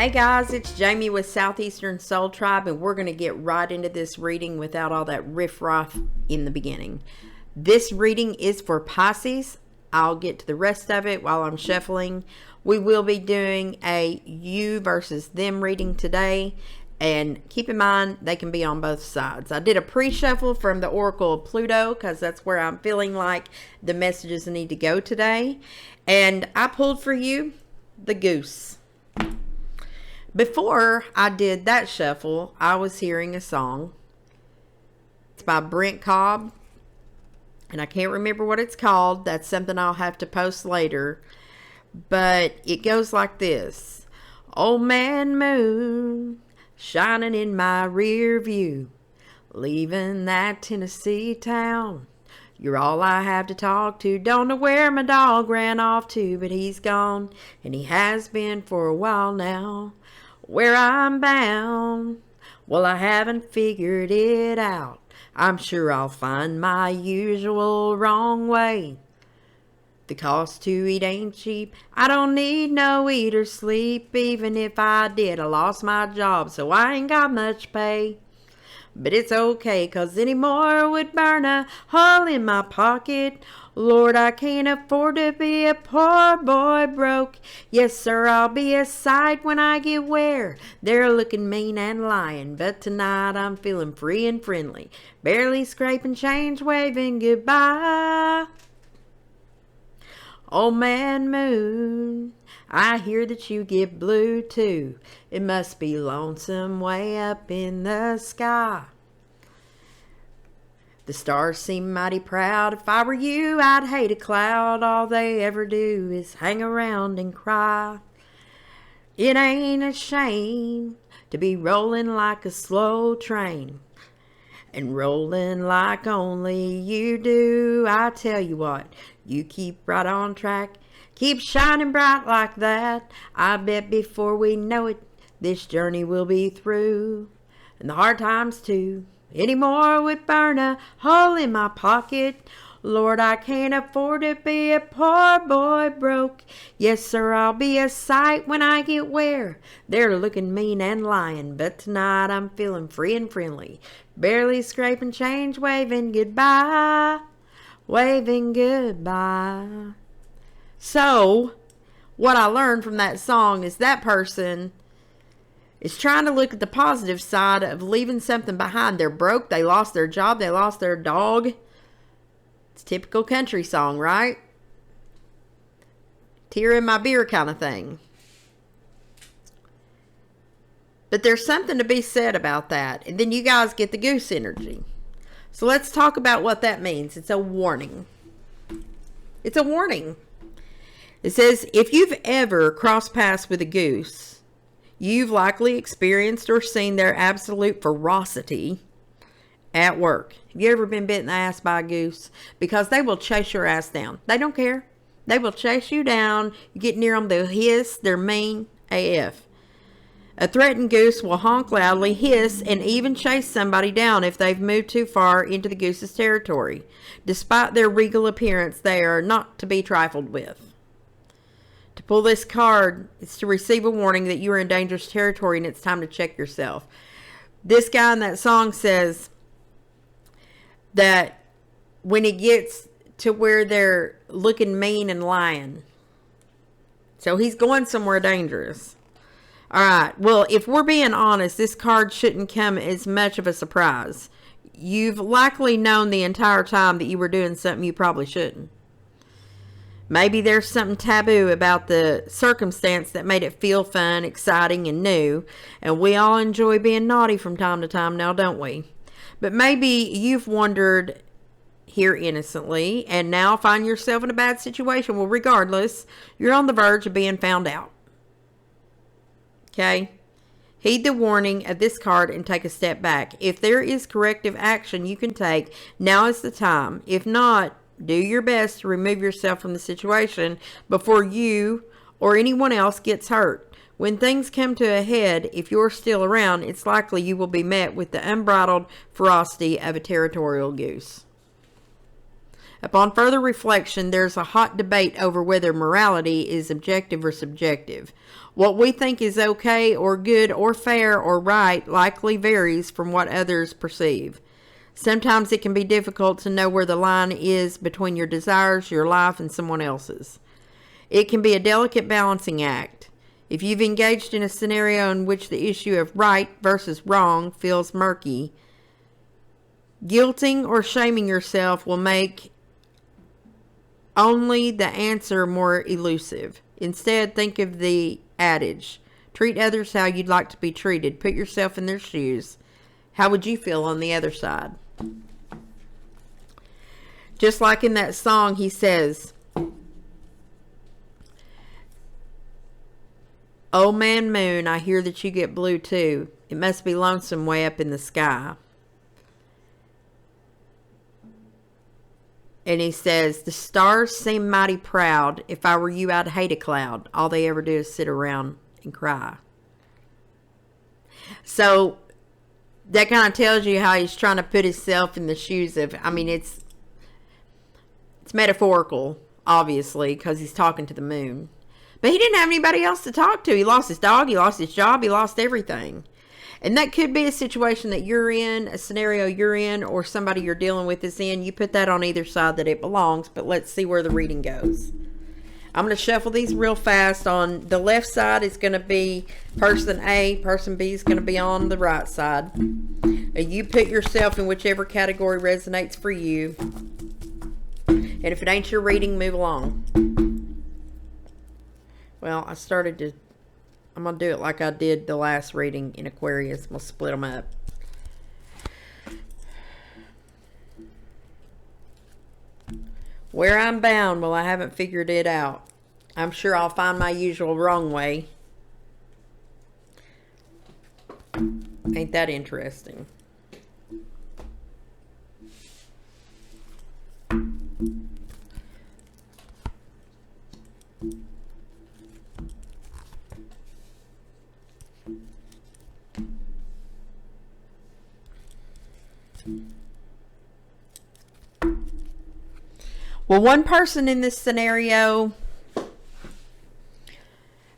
Hey guys, it's Jamie with Southeastern Soul Tribe, and we're going to get right into this reading without all that riff-raff in the beginning. This reading is for Pisces. I'll get to the rest of it while I'm shuffling. We will be doing a you versus them reading today, and keep in mind they can be on both sides. I did a pre-shuffle from the Oracle of Pluto because that's where I'm feeling like the messages need to go today, and I pulled for you the goose. Before I did that shuffle, I was hearing a song. It's by Brent Cobb, and I can't remember what it's called. That's something I'll have to post later. But it goes like this. Old man moon, shining in my rear view, leaving that Tennessee town. You're all I have to talk to. Don't know where my dog ran off to, but he's gone, and he has been for a while now. Where I'm bound, well, I haven't figured it out. I'm sure I'll find my usual wrong way. The cost to eat ain't cheap. I don't need no eat or sleep. Even if I did, I lost my job, so I ain't got much pay. But it's okay, 'cause any more would burn a hole in my pocket. Lord, I can't afford to be a poor boy broke. Yes, sir, I'll be a sight when I get where they're looking mean and lying. But tonight I'm feeling free and friendly, barely scraping change, waving goodbye. Old man moon, I hear that you get blue too. It must be lonesome way up in the sky. The stars seem mighty proud. If I were you, I'd hate a cloud. All they ever do is hang around and cry. It ain't a shame to be rolling like a slow train, and rolling like only you do. I tell you what, you keep right on track. Keep shining bright like that. I bet before we know it, this journey will be through. And the hard times too. Any more would burn a hole in my pocket. Lord, I can't afford to be a poor boy broke. Yes, sir, I'll be a sight when I get where they're looking mean and lying. But tonight I'm feeling free and friendly, barely scraping change, waving goodbye. Waving goodbye. So, what I learned from that song is that person is trying to look at the positive side of leaving something behind. They're broke, they lost their job, they lost their dog. It's a typical country song, right? Tear in my beer kind of thing. But there's something to be said about that. And then you guys get the goose energy. So let's talk about what that means. It's a warning. It's a warning. It says, if you've ever crossed paths with a goose, you've likely experienced or seen their absolute ferocity at work. Have you ever been bit in the ass by a goose? Because they will chase your ass down. They don't care. They will chase you down. You get near them, they'll hiss. They're mean AF. A threatened goose will honk loudly, hiss, and even chase somebody down if they've moved too far into the goose's territory. Despite their regal appearance, they are not to be trifled with. To pull this card is to receive a warning that you are in dangerous territory and it's time to check yourself. This guy in that song says that when it gets to where they're looking mean and lying, so he's going somewhere dangerous. Alright, well, if we're being honest, this card shouldn't come as much of a surprise. You've likely known the entire time that you were doing something you probably shouldn't. Maybe there's something taboo about the circumstance that made it feel fun, exciting, and new. And we all enjoy being naughty from time to time now, don't we? But maybe you've wondered here innocently and now find yourself in a bad situation. Well, regardless, you're on the verge of being found out. Okay? Heed the warning of this card and take a step back. If there is corrective action you can take, now is the time. If not, do your best to remove yourself from the situation before you or anyone else gets hurt. When things come to a head, if you're still around, it's likely you will be met with the unbridled ferocity of a territorial goose. Upon further reflection, there's a hot debate over whether morality is objective or subjective. What we think is okay or good or fair or right likely varies from what others perceive. Sometimes it can be difficult to know where the line is between your desires, your life, and someone else's. It can be a delicate balancing act. If you've engaged in a scenario in which the issue of right versus wrong feels murky, guilting or shaming yourself will make only the answer more elusive. Instead, think of the adage, treat others how you'd like to be treated. Put yourself in their shoes. How would you feel on the other side? Just like in that song, he says, "Oh man moon, I hear that you get blue too. It must be lonesome way up in the sky." And he says, "The stars seem mighty proud. If I were you, I'd hate a cloud. All they ever do is sit around and cry." So that kind of tells you how he's trying to put himself in the shoes of, I mean, it's metaphorical, obviously, because he's talking to the moon. But he didn't have anybody else to talk to. He lost his dog, he lost his job, he lost everything. And that could be a situation that you're in, a scenario you're in, or somebody you're dealing with is in. You put that on either side that it belongs, but let's see where the reading goes. I'm going to shuffle these real fast. On the left side is going to be person A, person B is going to be on the right side. You put yourself in whichever category resonates for you. And if it ain't your reading, move along. Well, I'm going to do it like I did the last reading in Aquarius. We'll split them up. Where I'm bound, well, I haven't figured it out. I'm sure I'll find my usual wrong way. Ain't that interesting? Well, one person in this scenario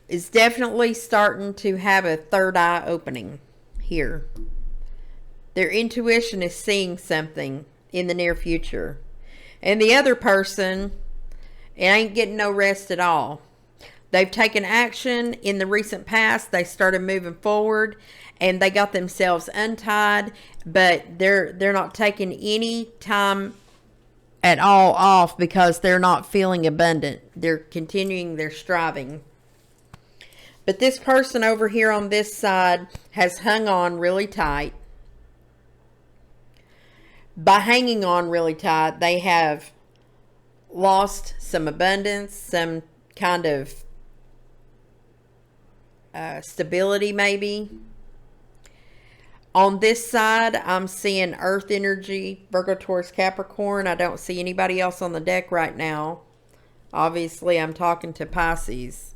is definitely starting to have a third eye opening here. Their intuition is seeing something in the near future. And the other person, it ain't getting no rest at all. They've taken action in the recent past. They started moving forward and they got themselves untied, but they're not taking any time at all off because they're not feeling abundant. They're continuing their striving. But this person over here on this side has hung on really tight. By hanging on really tight, they have lost some abundance, some kind of stability maybe. On this side, I'm seeing Earth energy, Virgo, Taurus, Capricorn. I don't see anybody else on the deck right now. Obviously, I'm talking to Pisces.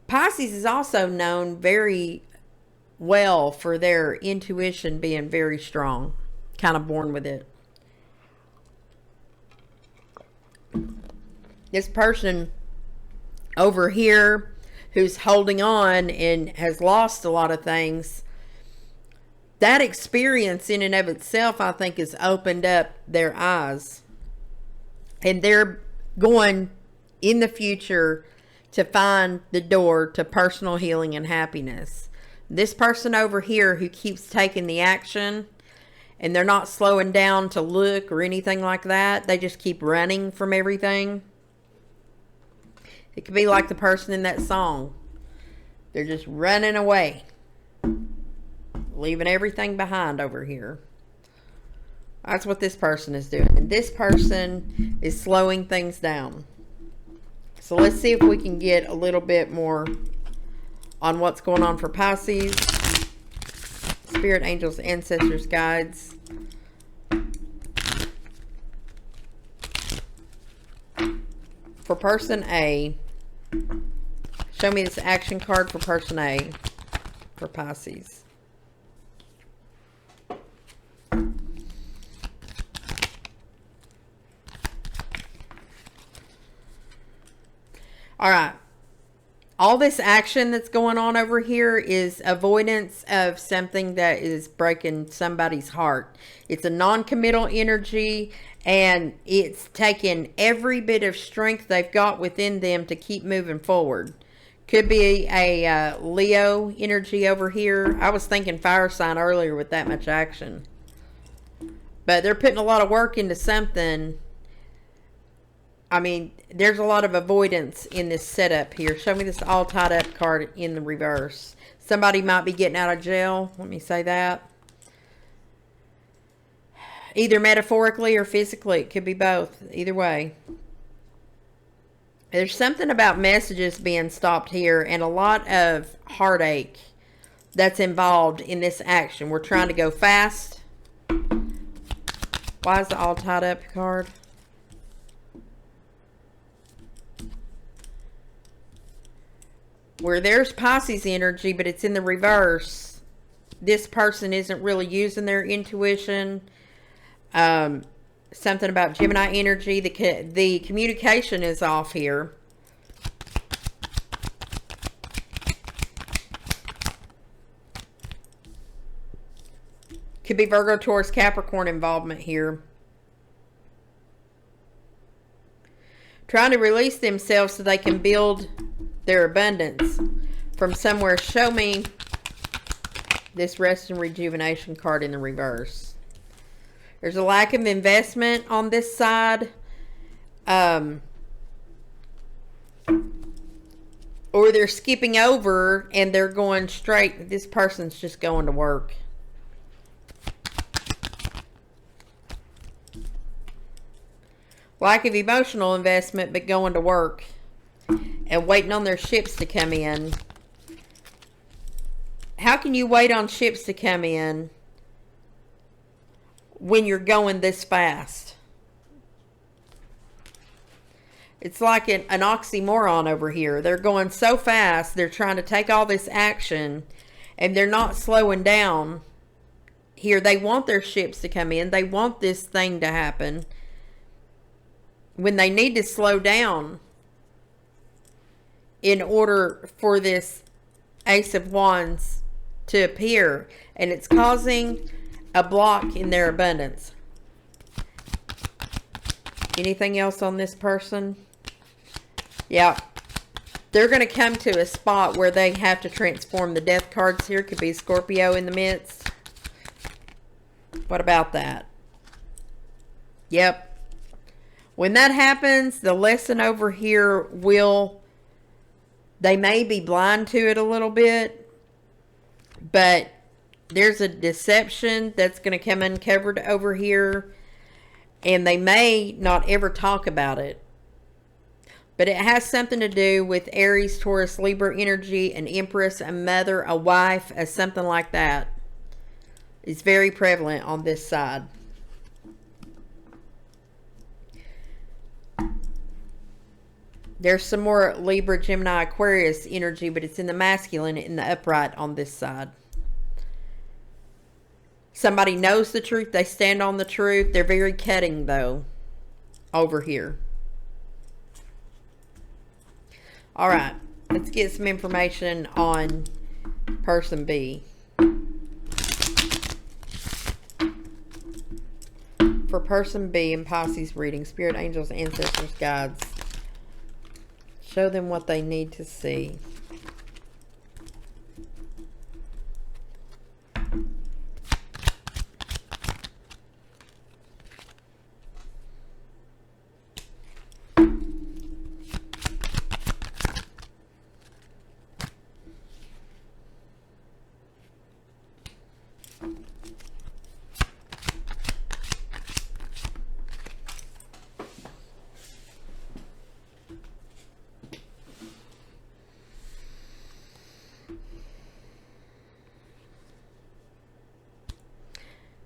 Pisces is also known very well for their intuition being very strong. Kind of born with it. This person over here who's holding on and has lost a lot of things, that experience in and of itself, I think, has opened up their eyes. And they're going in the future to find the door to personal healing and happiness. This person over here who keeps taking the action and they're not slowing down to look or anything like that. They just keep running from everything. It could be like the person in that song. They're just running away, leaving everything behind over here. That's what this person is doing. And this person is slowing things down. So let's see if we can get a little bit more on what's going on for Pisces. Spirit, angels, ancestors, guides. For person A, show me this action card for person A for Pisces. All right. All this action that's going on over here is avoidance of something that is breaking somebody's heart. It's a non-committal energy, and it's taking every bit of strength they've got within them to keep moving forward. Could be a Leo energy over here. I was thinking fire sign earlier with that much action. But they're putting a lot of work into something. I mean, there's a lot of avoidance in this setup here. Show me this all tied up card in the reverse. Somebody might be getting out of jail. Let me say that. Either metaphorically or physically. It could be both. Either way. There's something about messages being stopped here and a lot of heartache that's involved in this action. We're trying to go fast. Why is the all tied up card? Where there's Pisces energy, but it's in the reverse. This person isn't really using their intuition. Something about Gemini energy. The communication is off here. Could be Virgo, Taurus, Capricorn involvement here. Trying to release themselves so they can build their abundance from somewhere. Show me this rest and rejuvenation card in the reverse. There's a lack of investment on this side. Or they're skipping over and they're going straight. This person's just going to work. Lack of emotional investment, but going to work and waiting on their ships to come in. How can you wait on ships to come in when you're going this fast? It's like an oxymoron over here. They're going so fast. They're trying to take all this action and they're not slowing down. Here, they want their ships to come in. They want this thing to happen when they need to slow down in order for this Ace of Wands to appear. And it's causing a block in their abundance. Anything else on this person? Yeah. They're going to come to a spot where they have to transform. The death cards here could be Scorpio in the midst. What about that? Yep. When that happens, the lesson over here will, they may be blind to it a little bit, but there's a deception that's going to come uncovered over here, and they may not ever talk about it. But it has something to do with Aries, Taurus, Libra energy, an empress, a mother, a wife, something like that. It's very prevalent on this side. There's some more Libra, Gemini, Aquarius energy, but it's in the masculine, in the upright on this side. Somebody knows the truth. They stand on the truth. They're very cutting, though, over here. All right. Let's get some information on person B. For person B in Pisces reading, spirit, angels, ancestors, guides. Show them what they need to see.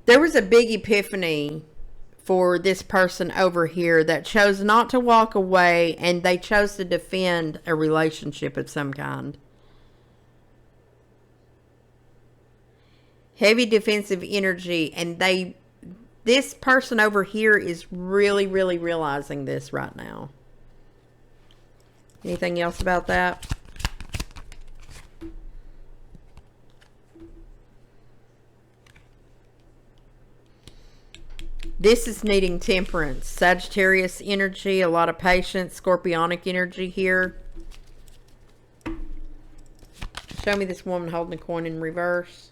There was a big epiphany for this person over here that chose not to walk away, and they chose to defend a relationship of some kind. Heavy defensive energy, and this person over here is really, really realizing this right now. Anything else about that? This is needing temperance. Sagittarius energy, a lot of patience, scorpionic energy here. Show me this woman holding a coin in reverse.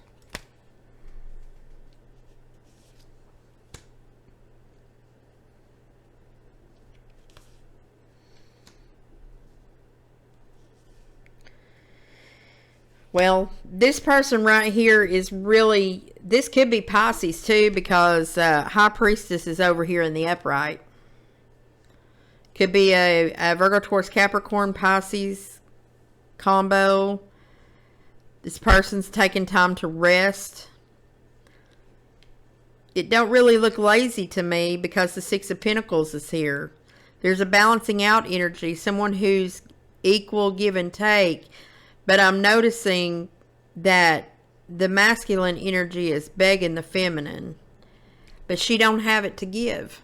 Well, this person right here is really, this could be Pisces too, because High Priestess is over here in the upright. Could be a Virgo, Taurus, Capricorn, Pisces combo. This person's taking time to rest. It don't really look lazy to me because the Six of Pentacles is here. There's a balancing out energy, someone who's equal give and take. But I'm noticing that the masculine energy is begging the feminine. But she don't have it to give.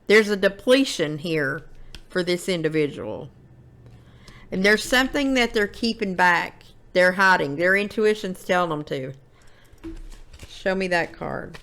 There's a depletion here for this individual. And there's something that they're keeping back. They're hiding. Their intuition's telling them to. Show me that card.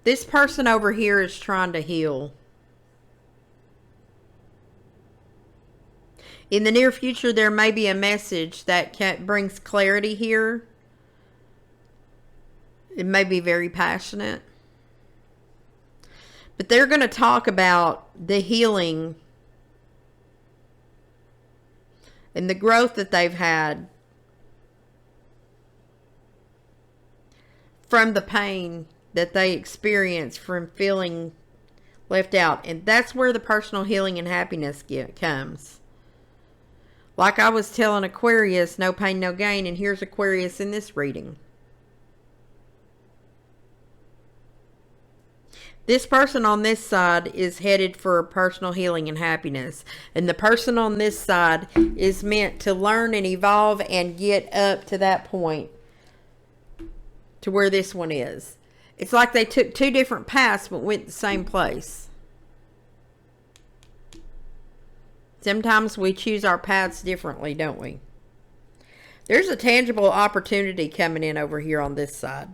This person over here is trying to heal. In the near future, there may be a message that brings clarity here. It may be very passionate. But they're going to talk about the healing and the growth that they've had from the pain that they experience from feeling left out. And that's where the personal healing and happiness comes. Like I was telling Aquarius, no pain, no gain. And here's Aquarius in this reading. This person on this side is headed for personal healing and happiness. And the person on this side is meant to learn and evolve and get up to that point. To where this one is. It's like they took two different paths but went the same place. Sometimes we choose our paths differently, don't we? There's a tangible opportunity coming in over here on this side.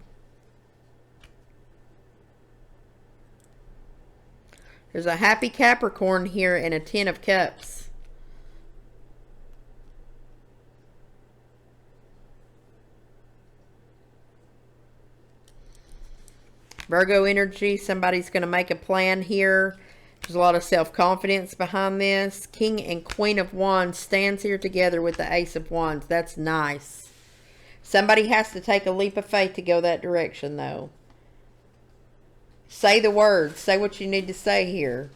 There's a happy Capricorn here and a Ten of Cups. Virgo energy, somebody's going to make a plan here. There's a lot of self-confidence behind this. King and Queen of Wands stands here together with the Ace of Wands. That's nice. Somebody has to take a leap of faith to go that direction, though. Say the words. Say what you need to say here.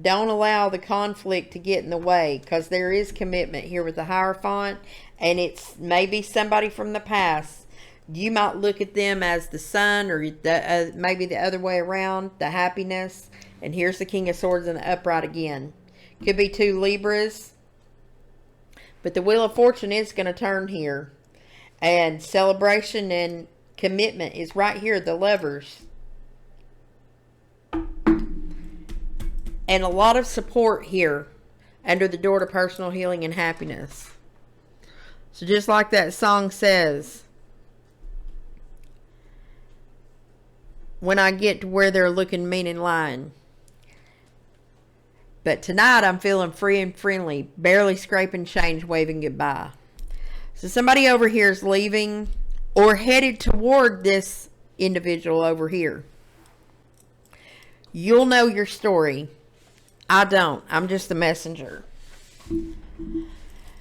Don't allow the conflict to get in the way, because there is commitment here with the Hierophant, and it's maybe somebody from the past. You might look at them as the sun, or maybe the other way around, the happiness. And here's the King of Swords in the upright again. Could be two Libras. But the Wheel of Fortune is going to turn here. And celebration and commitment is right here, the Lovers. And a lot of support here under the door to personal healing and happiness. So just like that song says, when I get to where they're looking mean and lying. But tonight I'm feeling free and friendly, barely scraping change, waving goodbye. So somebody over here is leaving or headed toward this individual over here. You'll know your story. I don't. I'm just the messenger.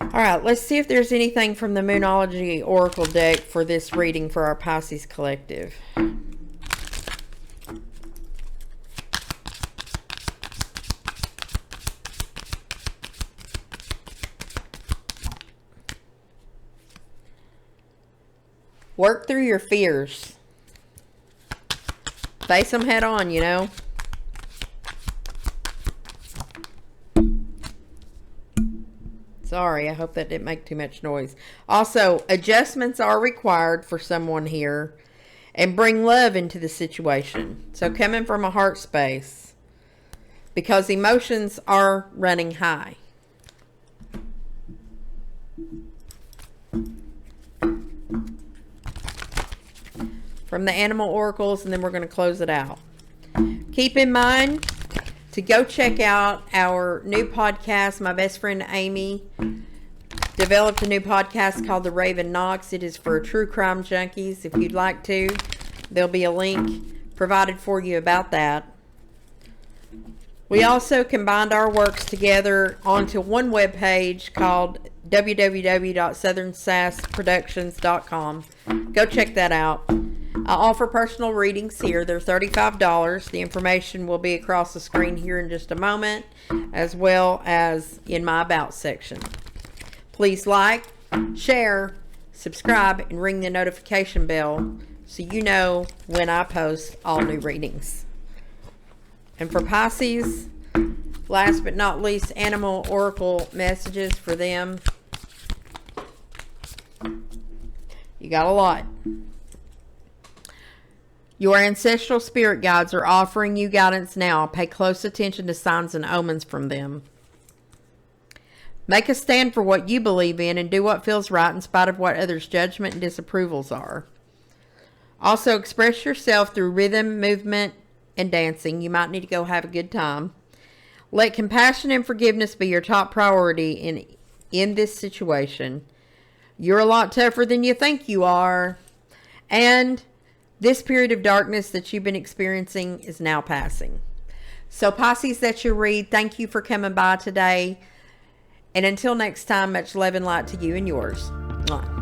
Alright, let's see if there's anything from the Moonology Oracle deck for this reading for our Pisces collective. Work through your fears. Face them head on, you know. Sorry, I hope that didn't make too much noise. Also, adjustments are required for someone here, and bring love into the situation. So coming from a heart space, because emotions are running high. From the animal oracles, and then we're going to close it out. Keep in mind to go check out our new podcast. My best friend Amy developed a new podcast called The Raven Knox. It is for true crime junkies. If you'd like to, there'll be a link provided for you about that. We also combined our works together onto one webpage called www.southernsassproductions.com. Go check that out. I offer personal readings here. They're $35. The information will be across the screen here in just a moment, as well as in my About section. Please like, share, subscribe, and ring the notification bell so you know when I post all new readings. And for Pisces, last but not least, animal oracle messages for them. You got a lot. Your ancestral spirit guides are offering you guidance now. Pay close attention to signs and omens from them. Make a stand for what you believe in and do what feels right in spite of what others' judgment and disapprovals are. Also, express yourself through rhythm, movement, and dancing. You might need to go have a good time. Let compassion and forgiveness be your top priority in this situation. You're a lot tougher than you think you are. And this period of darkness that you've been experiencing is now passing. So Pisces, that's your read. Thank you for coming by today. And until next time, much love and light to you and yours. Mwah.